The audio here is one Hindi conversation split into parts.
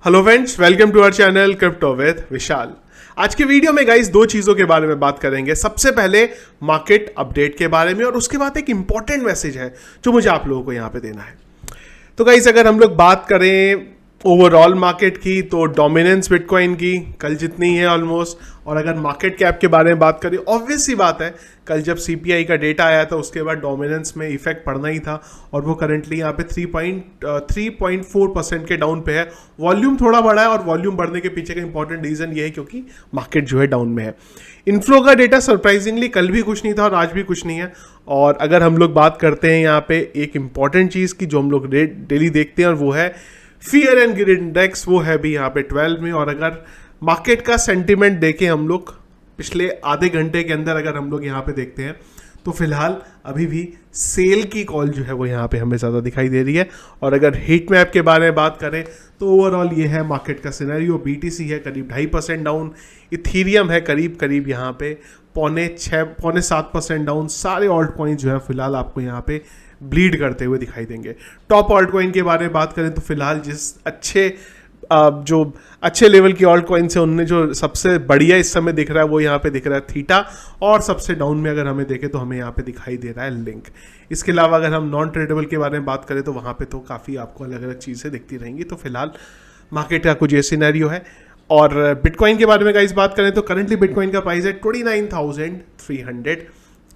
Hello friends, welcome to our channel crypto with Vishal. आज के वीडियो में गाइस दो चीज़ों के बारे में बात करेंगे। सबसे पहले मार्केट अपडेट के बारे में और उसके बाद एक इंपॉर्टेंट मैसेज है जो मुझे आप लोगों को यहाँ पे देना है। तो गाइस अगर हम लोग बात करें ओवरऑल मार्केट की तो डोमिनेंस बिटकॉइन की कल जितनी है ऑलमोस्ट, और अगर मार्केट कैप के बारे में बात करें ऑब्वियस सी बात है कल जब सीपीआई का डेटा आया था उसके बाद डोमिनेंस में इफेक्ट पड़ना ही था और वो करंटली यहाँ पे 3.4% के डाउन पे है। वॉल्यूम थोड़ा बढ़ा है और वॉल्यूम बढ़ने के पीछे का इंपॉर्टेंट रीजन ये है क्योंकि मार्केट जो है डाउन में है। इनफ्लो का डेटा सरप्राइजिंगली कल भी कुछ नहीं था और आज भी कुछ नहीं है। और अगर हम लोग बात करते हैं यहाँ पे एक इंपॉर्टेंट चीज़ की जो हम लोग डेली देखते हैं और वो है फियर एंड ग्रीड इंडेक्स, वो है भी यहाँ पे 12 में। और अगर मार्केट का सेंटिमेंट देखें हम लोग पिछले आधे घंटे के अंदर अगर हम लोग यहाँ पे देखते हैं तो फिलहाल अभी भी सेल की कॉल जो है वो यहाँ पे हमें ज़्यादा दिखाई दे रही है। और अगर हीट मैप के बारे में बात करें तो ओवरऑल ये है मार्केट का सिनेरियो। बीटीसी है करीब 2.5% डाउन, इथीरियम है करीब यहाँ पे 6.7% डाउन। सारे ऑल्ट कॉइन जो है फिलहाल आपको यहाँ पे ब्लीड करते हुए दिखाई देंगे। टॉप ऑल्ट कॉइन के बारे में बात करें तो फिलहाल जिस अच्छे लेवल की ऑल्ट कॉइन से उनने जो सबसे बढ़िया इस समय दिख रहा है वो यहाँ पे दिख रहा है थीटा, और सबसे डाउन में अगर हमें देखें तो हमें यहाँ पे दिखाई दे रहा है लिंक। इसके अलावा अगर हम नॉन ट्रेडेबल के बारे में बात करें तो वहाँ पे तो काफ़ी आपको अलग अलग चीज़ें दिखती रहेंगी। तो फिलहाल मार्केट का कुछ ये सिनेरियो है। और बिटकॉइन के बारे में गाइस बात करें तो करंटली बिटकॉइन का प्राइस है 29,300।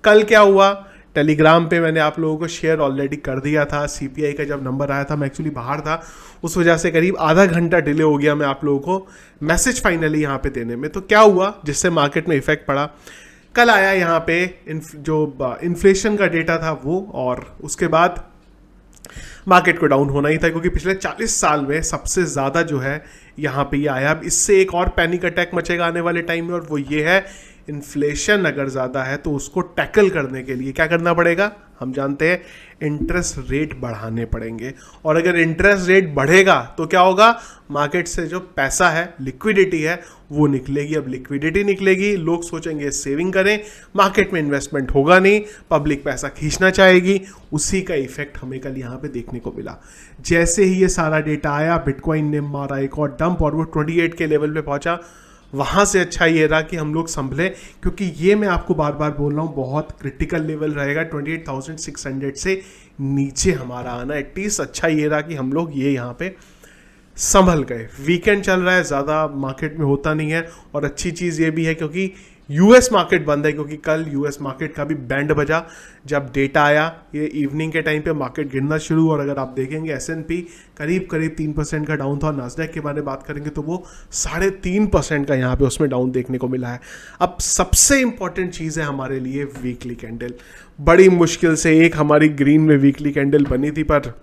कल क्या हुआ, टेलीग्राम पे मैंने आप लोगों को शेयर ऑलरेडी कर दिया था। सीपीआई का जब नंबर आया था मैं एक्चुअली बाहर था, उस वजह से करीब आधा घंटा डिले हो गया मैं आप लोगों को मैसेज फाइनली यहाँ पे देने में। तो क्या हुआ जिससे मार्केट में इफेक्ट पड़ा, कल आया यहाँ पे जो इन्फ्लेशन का डेटा था वो, और उसके बाद मार्केट को डाउन होना ही था क्योंकि पिछले 40 साल में सबसे ज़्यादा जो है यहाँ पे ये आया। अब इससे एक और पैनिक अटैक मचेगा आने वाले टाइम में, और वो ये है इन्फ्लेशन अगर ज़्यादा है तो उसको टैकल करने के लिए क्या करना पड़ेगा, हम जानते हैं इंटरेस्ट रेट बढ़ाने पड़ेंगे। और अगर इंटरेस्ट रेट बढ़ेगा तो क्या होगा, मार्केट से जो पैसा है, लिक्विडिटी है, वो निकलेगी। अब लिक्विडिटी निकलेगी, लोग सोचेंगे सेविंग करें, मार्केट में इन्वेस्टमेंट होगा नहीं, पब्लिक पैसा खींचना चाहेगी। उसी का इफेक्ट हमें कल यहाँ पे देखने को मिला। जैसे ही ये सारा डेटा आया बिटकॉइन ने मारा एक और डंप और वो 28 के लेवल पे पहुंचा। वहाँ से अच्छा ये रहा कि हम लोग संभले, क्योंकि ये मैं आपको बार बार बोल रहा हूँ बहुत क्रिटिकल लेवल रहेगा। 28,600 से नीचे हमारा आना एटलीस्ट अच्छा ये रहा कि हम लोग ये यहाँ पे संभल गए। वीकेंड चल रहा है, ज़्यादा मार्केट में होता नहीं है। और अच्छी चीज़ ये भी है क्योंकि यूएस मार्केट बंद है, क्योंकि कल यूएस मार्केट का भी बैंड बजा जब डेटा आया। ये इवनिंग के टाइम पे मार्केट गिरना शुरू, और अगर आप देखेंगे S&P करीब 3% का डाउन था। और नास्डैक के बारे में बात करेंगे तो वो 3.5% का यहाँ पे उसमें डाउन देखने को मिला है। अब सबसे इंपॉर्टेंट चीज़ है हमारे लिए वीकली कैंडल। बड़ी मुश्किल से एक हमारी ग्रीन में वीकली कैंडल बनी थी, पर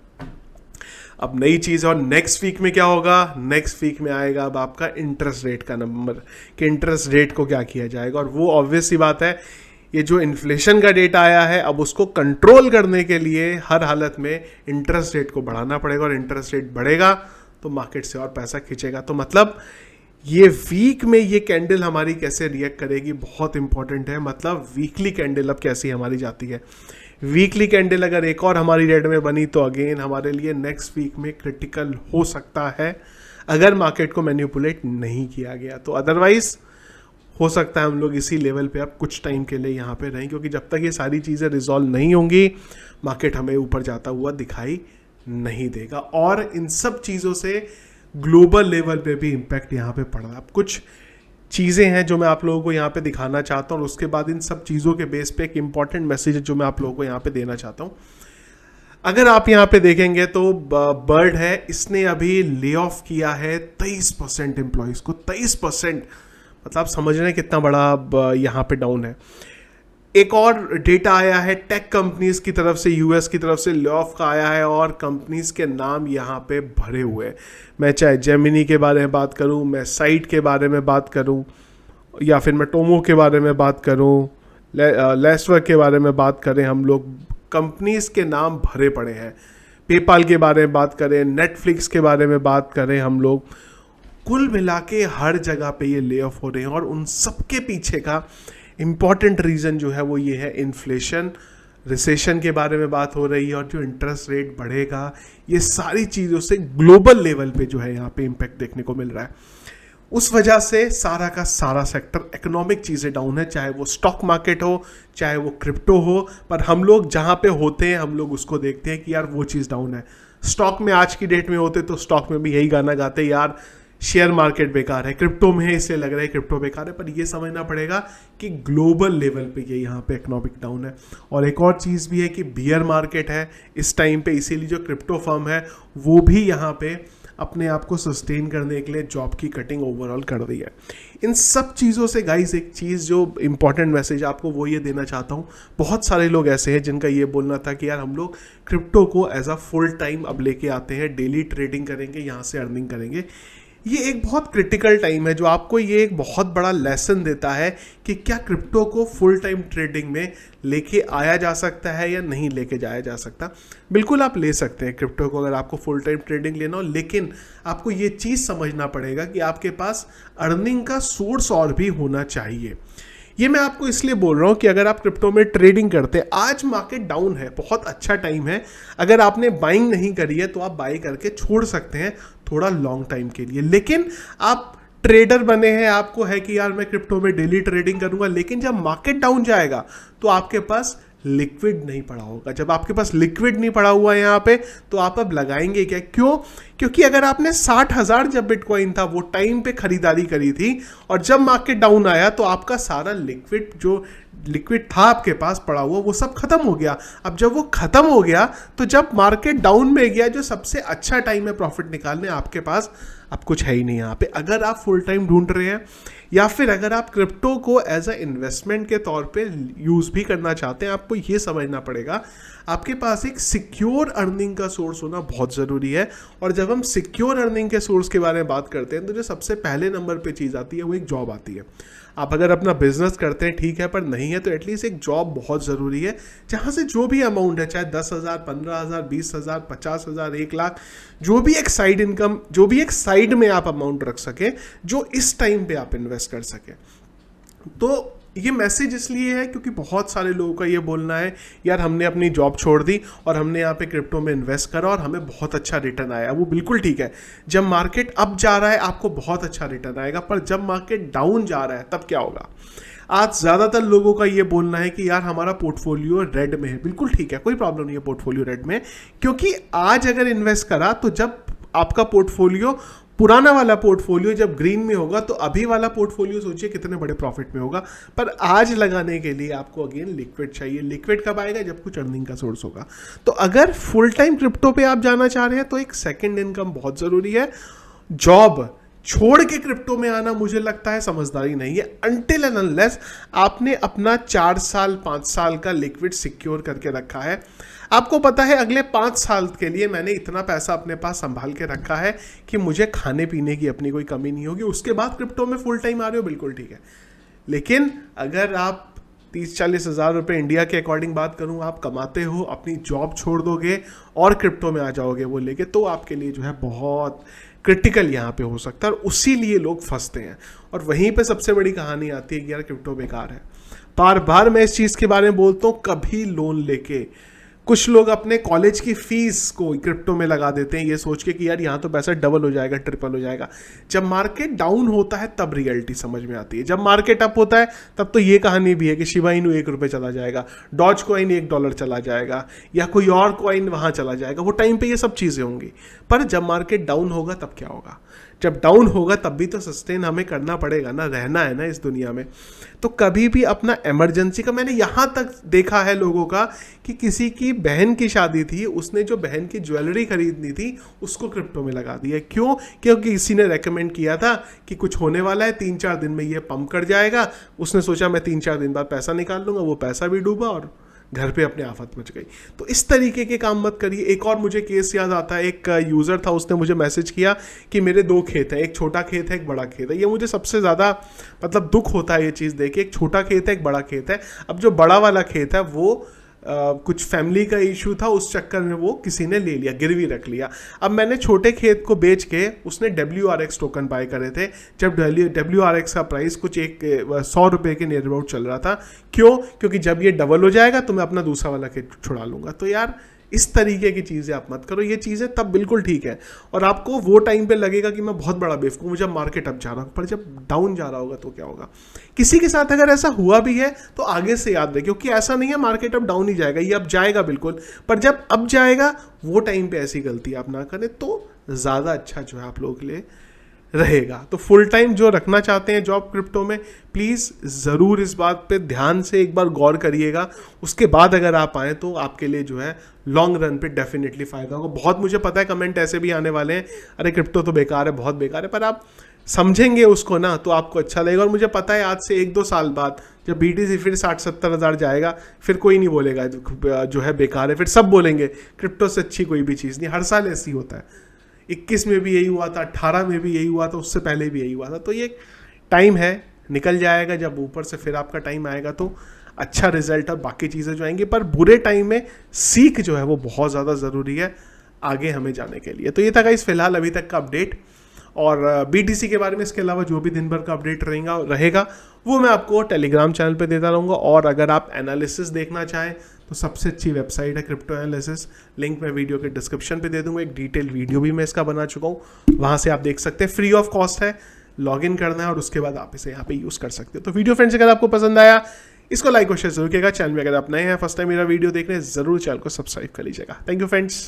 अब नई चीज़। और नेक्स्ट वीक में क्या होगा, नेक्स्ट वीक में आएगा अब आपका इंटरेस्ट रेट का नंबर कि इंटरेस्ट रेट को क्या किया जाएगा। और वो ऑब्वियस सी बात है, ये जो इन्फ्लेशन का डेटा आया है अब उसको कंट्रोल करने के लिए हर हालत में इंटरेस्ट रेट को बढ़ाना पड़ेगा, और इंटरेस्ट रेट बढ़ेगा तो मार्केट से और पैसा खींचेगा। तो मतलब ये वीक में ये कैंडल हमारी कैसे रिएक्ट करेगी बहुत इंपॉर्टेंट है। मतलब वीकली कैंडल अब कैसी हमारी जाती है। वीकली कैंडल अगर एक और हमारी रेड में बनी तो अगेन हमारे लिए नेक्स्ट वीक में क्रिटिकल हो सकता है अगर मार्केट को मैनिपुलेट नहीं किया गया। तो अदरवाइज हो सकता है हम लोग इसी लेवल पे अब कुछ टाइम के लिए यहाँ पे रहें, क्योंकि जब तक ये सारी चीज़ें रिजॉल्व नहीं होंगी मार्केट हमें ऊपर जाता हुआ दिखाई नहीं देगा। और इन सब चीज़ों से ग्लोबल लेवल पे भी इम्पैक्ट यहाँ पे पड़ रहा है। अब कुछ चीज़ें हैं जो मैं आप लोगों को यहाँ पे दिखाना चाहता हूँ, और उसके बाद इन सब चीज़ों के बेस पे एक इम्पॉर्टेंट मैसेज है जो मैं आप लोगों को यहाँ पे देना चाहता हूँ। अगर आप यहाँ पे देखेंगे तो बर्ड है, इसने अभी ले ऑफ किया है 23% एम्प्लॉयज़ को। 23% मतलब समझ रहे हैं कितना बड़ा यहाँ पे डाउन है। एक और डेटा आया है टेक कंपनीज की तरफ से, यूएस की तरफ से ले ऑफ का आया है, और कंपनीज के नाम यहाँ पे भरे हुए हैं। मैं चाहे जेमिनी के बारे में बात करूँ, मैं साइट के बारे में बात करूँ, या फिर मैं टोमो के बारे में बात करूँ, लेसवर्क के बारे में बात करें, हम लोग कंपनीज के नाम भरे पड़े हैं। पेपाल के बारे में बात करें, नेटफ्लिक्स के बारे में बात करें, हम लोग कुल मिला के हर जगह पे ये ले ऑफ हो रहे हैं। और उन सब के पीछे का इम्पॉर्टेंट रीज़न जो है वो ये है इन्फ्लेशन, रिसेशन के बारे में बात हो रही है और जो इंटरेस्ट रेट बढ़ेगा, ये सारी चीज़ों से ग्लोबल लेवल पे जो है यहाँ पे इम्पैक्ट देखने को मिल रहा है। उस वजह से सारा का सारा सेक्टर इकोनॉमिक चीज़ें डाउन है, चाहे वो स्टॉक मार्केट हो, चाहे वो क्रिप्टो हो। पर हम लोग जहाँ पे होते हैं हम लोग उसको देखते हैं कि यार वो चीज़ डाउन है। स्टॉक में आज की डेट में होते तो स्टॉक में भी यही गाना गाते, यार शेयर मार्केट बेकार है, क्रिप्टो में है इसलिए लग रहा है क्रिप्टो बेकार है। पर ये समझना पड़ेगा कि ग्लोबल लेवल पे ये यहाँ पे इकोनॉमिक डाउन है। और एक और चीज़ भी है कि बियर मार्केट है इस टाइम पे, इसीलिए जो क्रिप्टो फर्म है वो भी यहाँ पे अपने आप को सस्टेन करने के लिए जॉब की कटिंग ओवरऑल कर रही है। इन सब चीज़ों से गाइस एक चीज़ जो इंपॉर्टेंट मैसेज आपको वो ये देना चाहता हूँ, बहुत सारे लोग ऐसे हैं जिनका ये बोलना था कि यार हम लोग क्रिप्टो को एज अ फुल टाइम अब लेके आते हैं, डेली ट्रेडिंग करेंगे, यहाँ से अर्निंग करेंगे। ये एक बहुत क्रिटिकल टाइम है जो आपको ये एक बहुत बड़ा लेसन देता है कि क्या क्रिप्टो को फुल टाइम ट्रेडिंग में लेके आया जा सकता है या नहीं लेके जाया जा सकता। बिल्कुल आप ले सकते हैं क्रिप्टो को अगर आपको फुल टाइम ट्रेडिंग लेना हो, लेकिन आपको ये चीज़ समझना पड़ेगा कि आपके पास अर्निंग का सोर्स और भी होना चाहिए। ये मैं आपको इसलिए बोल रहा हूँ कि अगर आप क्रिप्टो में ट्रेडिंग करते हैं, आज मार्केट डाउन है, बहुत अच्छा टाइम है, अगर आपने बाइंग नहीं करी है तो आप बाई करके छोड़ सकते हैं थोड़ा लॉन्ग टाइम के लिए। लेकिन आप ट्रेडर बने हैं, आपको है कि यार मैं क्रिप्टो में डेली ट्रेडिंग करूंगा, लेकिन जब मार्केट डाउन जाएगा तो आपके पास लिक्विड नहीं पड़ा होगा। जब आपके पास लिक्विड नहीं पड़ा हुआ है यहाँ पे, तो आप अब लगाएंगे क्या? क्यों? क्योंकि अगर आपने 60,000 जब बिटकॉइन था वो टाइम पे खरीदारी करी थी और जब मार्केट डाउन आया तो आपका सारा लिक्विड जो लिक्विड था आपके पास पड़ा हुआ वो सब खत्म हो गया। अब जब वो खत्म हो गया तो जब मार्केट डाउन में गया, जो सबसे अच्छा टाइम है प्रॉफिट निकालने, आपके पास अब कुछ है ही नहीं यहाँ पे। अगर आप फुल टाइम ढूंढ रहे हैं या फिर अगर आप क्रिप्टो को एज अ इन्वेस्टमेंट के तौर पे यूज़ भी करना चाहते हैं, आपको ये समझना पड़ेगा आपके पास एक सिक्योर अर्निंग का सोर्स होना बहुत ज़रूरी है। और जब हम सिक्योर अर्निंग के सोर्स के बारे में बात करते हैं तो जो सबसे पहले नंबर पे चीज़ आती है वो एक जॉब आती है। आप अगर अपना बिजनेस करते हैं ठीक है, पर नहीं है तो एटलीस्ट एक जॉब बहुत ज़रूरी है, जहाँ से जो भी अमाउंट है, चाहे 10,000, 15,000, 20,000, 50,000, 1,00,000, जो भी एक साइड इनकम, जो भी एक साइड में आप अमाउंट रख सकें जो इस टाइम पे आप इन्वेस्ट कर सकें। तो ये मैसेज इसलिए है क्योंकि बहुत सारे लोगों का ये बोलना है यार हमने अपनी जॉब छोड़ दी और हमने यहाँ पे क्रिप्टो में इन्वेस्ट करा और हमें बहुत अच्छा रिटर्न आया। वो बिल्कुल ठीक है, जब मार्केट अप जा रहा है आपको बहुत अच्छा रिटर्न आएगा, पर जब मार्केट डाउन जा रहा है तब क्या होगा? आज ज़्यादातर लोगों का ये बोलना है कि यार हमारा पोर्टफोलियो रेड में है। बिल्कुल ठीक है, कोई प्रॉब्लम नहीं है पोर्टफोलियो रेड में, क्योंकि आज अगर इन्वेस्ट करा तो जब आपका पोर्टफोलियो, पुराना वाला पोर्टफोलियो जब ग्रीन में होगा तो अभी वाला पोर्टफोलियो सोचिए कितने बड़े प्रॉफिट में होगा। पर आज लगाने के लिए आपको अगेन लिक्विड चाहिए। लिक्विड कब आएगा? जब कुछ अर्निंग का सोर्स होगा। तो अगर फुल टाइम क्रिप्टो पे आप जाना चाह रहे हैं तो एक सेकंड इनकम बहुत ज़रूरी है। जॉब छोड़ के क्रिप्टो में आना मुझे लगता है समझदारी नहीं है, अनटिल एंड अनलेस आपने अपना 4 साल 5 साल का लिक्विड सिक्योर करके रखा है। आपको पता है अगले 5 साल के लिए मैंने इतना पैसा अपने पास संभाल के रखा है कि मुझे खाने पीने की अपनी कोई कमी नहीं होगी। उसके बाद क्रिप्टो में फुल टाइम आ रहे हो, बिल्कुल ठीक है। लेकिन अगर आप 30-40 हज़ार रुपये इंडिया के अकॉर्डिंग बात करूं आप कमाते हो, अपनी जॉब छोड़ दोगे और क्रिप्टो में आ जाओगे वो लेके, तो आपके लिए जो है बहुत क्रिटिकल यहाँ पे हो सकता है और उसी लिए लोग फंसते हैं। और वहीं पे सबसे बड़ी कहानी आती है कि यार क्रिप्टो बेकार है। बार बार मैं इस चीज़ के बारे में बोलता हूँ, कभी लोन लेके कुछ लोग अपने कॉलेज की फीस को क्रिप्टो में लगा देते हैं ये सोच के कि यार यहाँ तो पैसा डबल हो जाएगा, ट्रिपल हो जाएगा। जब मार्केट डाउन होता है तब रियलिटी समझ में आती है। जब मार्केट अप होता है तब तो ये कहानी भी है कि शिबा इनू ₹1 चला जाएगा, डॉज कॉइन $1 चला जाएगा या कोई और कॉइन वहाँ चला जाएगा। वो टाइम पे ये सब चीज़ें होंगी। पर जब मार्केट डाउन होगा तब क्या होगा? जब डाउन होगा तब भी तो सस्टेन हमें करना पड़ेगा ना, रहना है ना इस दुनिया में। तो कभी भी अपना इमरजेंसी का, मैंने यहाँ तक देखा है लोगों का कि किसी की बहन की शादी थी, उसने जो बहन की ज्वेलरी खरीदनी थी उसको क्रिप्टो में लगा दिया। क्यों? क्योंकि किसी ने रेकमेंड किया था कि कुछ होने वाला है, 3-4 दिन में ये पंप कर जाएगा। उसने सोचा मैं 3-4 दिन बाद पैसा निकाल लूँगा, वो पैसा भी डूबा और घर पे अपने आफत मच गई। तो इस तरीके के काम मत करिए। एक और मुझे केस याद आता है, एक यूज़र था, उसने मुझे मैसेज किया कि मेरे 2 खेत हैं, एक छोटा खेत है एक बड़ा खेत है। ये मुझे सबसे ज़्यादा मतलब दुख होता है ये चीज़ देख के। एक छोटा खेत है एक बड़ा खेत है। अब जो बड़ा वाला खेत है वो कुछ फैमिली का इशू था, उस चक्कर में वो किसी ने ले लिया, गिरवी रख लिया। अब मैंने छोटे खेत को बेच के उसने WRX टोकन बाय करे थे, जब WRX का प्राइस कुछ 100 रुपये के नियर अबाउट चल रहा था। क्यों? क्योंकि जब ये डबल हो जाएगा तो मैं अपना दूसरा वाला खेत छुड़ा लूंगा। तो यार इस तरीके की चीज़ें आप मत करो, ये चीज़ें तब बिल्कुल ठीक है और आपको वो टाइम पे लगेगा कि मैं बहुत बड़ा बेवकूफ़ हूँ जब मार्केट अप जा रहा हूँ, पर जब डाउन जा रहा होगा तो क्या होगा। किसी के साथ अगर ऐसा हुआ भी है तो आगे से याद रखें, क्योंकि ऐसा नहीं है मार्केट अब डाउन ही जाएगा, ये अब जाएगा बिल्कुल, पर जब अब जाएगा वो टाइम पे ऐसी गलती आप ना करें तो ज़्यादा अच्छा जो है आप लोगों के लिए रहेगा। तो फुल टाइम जो रखना चाहते हैं जॉब क्रिप्टो में, प्लीज़ ज़रूर इस बात पे ध्यान से एक बार गौर करिएगा। उसके बाद अगर आप आएँ तो आपके लिए जो है लॉन्ग रन पे डेफिनेटली फ़ायदा होगा। बहुत मुझे पता है कमेंट ऐसे भी आने वाले हैं, अरे क्रिप्टो तो बेकार है, बहुत बेकार है, पर आप समझेंगे उसको ना तो आपको अच्छा लगेगा। और मुझे पता है आज से 1-2 साल बाद जब BTC फिर 60-70 हज़ार जाएगा, फिर कोई नहीं बोलेगा जो है बेकार है, फिर सब बोलेंगे क्रिप्टो से अच्छी कोई भी चीज़ नहीं। हर साल ऐसी होता है, 21 में भी यही हुआ था, 18 में भी यही हुआ था, उससे पहले भी यही हुआ था। तो ये टाइम है, निकल जाएगा, जब ऊपर से फिर आपका टाइम आएगा तो अच्छा रिजल्ट और बाकी चीज़ें जो आएंगी। पर बुरे टाइम में सीख जो है वो बहुत ज़्यादा ज़रूरी है आगे हमें जाने के लिए। तो ये था गाइस फिलहाल अभी तक का अपडेट, और BTC के बारे में इसके अलावा जो भी दिन भर का अपडेट रहेगा वो मैं आपको टेलीग्राम चैनल पे देता रहूँगा। और अगर आप एनालिसिस देखना चाहें तो सबसे अच्छी वेबसाइट है क्रिप्टो एनालिसिस, लिंक मैं वीडियो के डिस्क्रिप्शन पे दे दूंगा। एक डिटेल वीडियो भी मैं इसका बना चुका हूँ, वहाँ से आप देख सकते हैं, फ्री ऑफ कॉस्ट है, लॉगिन करना है और उसके बाद आप इसे यहाँ पे यूज़ कर सकते हो। तो वीडियो फ्रेंड्स अगर आपको पसंद आया इसको लाइक और शेयर जरूर कीजिएगा। चैनल में अगर आप नए हैं, फर्स्ट टाइम मेरा वीडियो देख रहे हैं, जरूर चैनल को सब्सक्राइब कर लीजिएगा। Thank you friends.